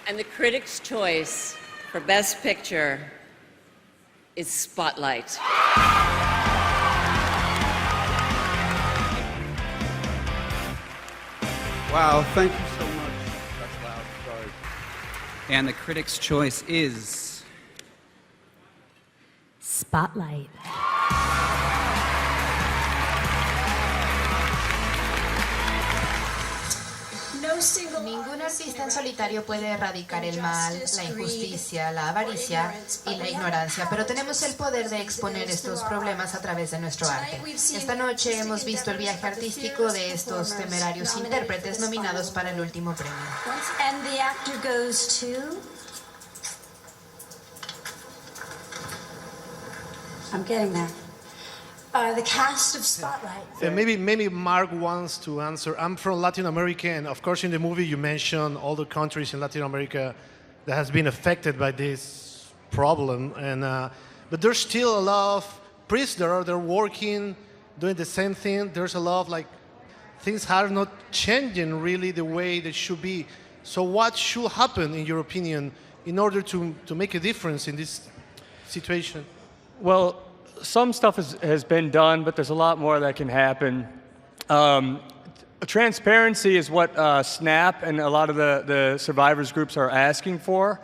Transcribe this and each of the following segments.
And the critics' choice for Best Picture is Spotlight. Wow, thank you so much. That's loud, sorry. And the critics' choice is Spotlight. Ningún artista en solitario puede erradicar el mal, la injusticia, la avaricia y la ignorancia, pero tenemos el poder de exponer estos problemas a través de nuestro arte. Esta noche hemos visto el viaje artístico de estos temerarios intérpretes nominados para el último premio. And the actor goes to... I'm getting there. The cast of Spotlight. Maybe Mark wants to answer. I'm from Latin America, and of course in the movie you mentioned all the countries in Latin America that has been affected by this problem, and but there's still a lot of priests there. They're working, doing the same thing. There's a lot of like things are not changing really the way they should be. So what should happen, in your opinion, in order to make a difference in this situation? Well, some stuff has been done, but there's a lot more that can happen. Transparency is what SNAP and a lot of the survivors groups are asking for.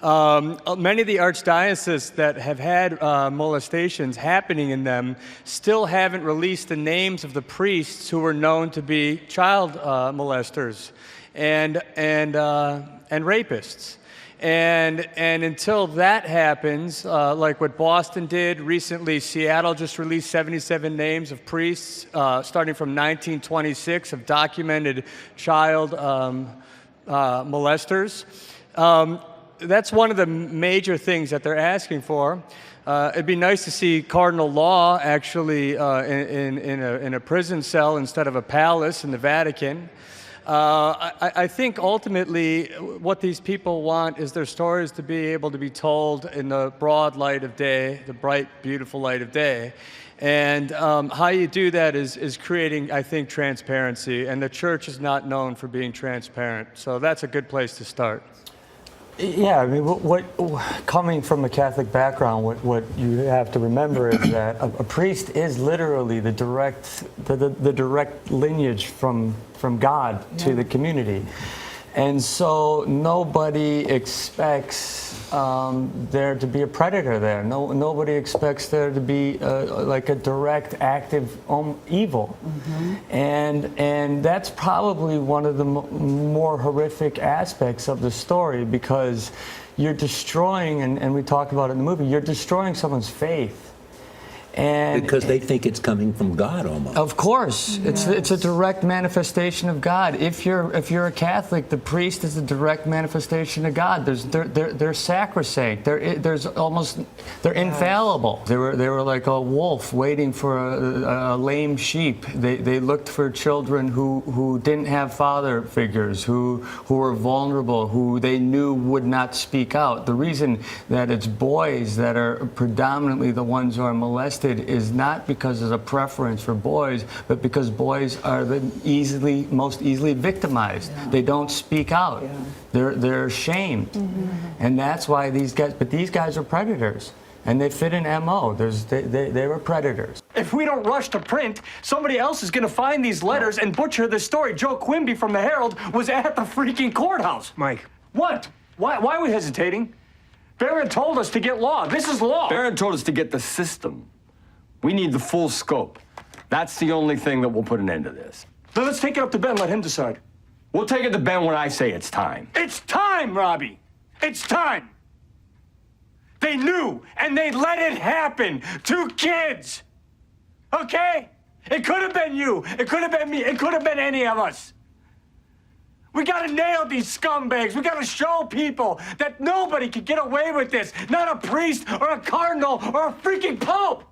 Many of the archdioceses that have had molestations happening in them still haven't released the names of the priests who were known to be child molesters and rapists. And until that happens, like what Boston did recently, Seattle just released 77 names of priests starting from 1926 of documented child molesters. That's one of the major things that they're asking for. It'd be nice to see Cardinal Law actually in a prison cell instead of a palace in the Vatican. I think ultimately what these people want is their stories to be able to be told in the broad light of day, the bright, beautiful light of day. And how you do that is creating, I think, transparency. And the church is not known for being transparent. So that's a good place to start. Yeah, I mean, coming from a Catholic background, what you have to remember is that a priest is literally the direct lineage from God to the community. And so nobody expects there to be a predator there. Nobody expects there to be like a direct, active evil. Mm-hmm. And that's probably one of the more horrific aspects of the story, because you're destroying, and we talk about it in the movie, you're destroying someone's faith. And because they think it's coming from God almost. Of course, yes. It's a direct manifestation of God. If you're a Catholic, the priest is a direct manifestation of God. They're sacrosanct. They're infallible. They were like a wolf waiting for a lame sheep. They looked for children who didn't have father figures, who were vulnerable, who they knew would not speak out. The reason that it's boys that are predominantly the ones who are molested is not because there's a preference for boys, but because boys are the most easily victimized. Yeah. They don't speak out. Yeah. They're ashamed. Mm-hmm. And that's why these guys are predators. And they fit an MO. They were predators. If we don't rush to print, somebody else is going to find these letters and butcher the story. Joe Quimby from the Herald was at the freaking courthouse. Mike. What? Why are we hesitating? Barron told us to get law. This is law. Barron told us to get the system. We need the full scope. That's the only thing that will put an end to this. Then let's take it up to Ben, let him decide. We'll take it to Ben when I say it's time. It's time, Robbie. It's time. They knew, and they let it happen. 2 kids. Okay? It could have been you. It could have been me. It could have been any of us. We gotta nail these scumbags. We gotta show people that nobody can get away with this. Not a priest or a cardinal or a freaking pope.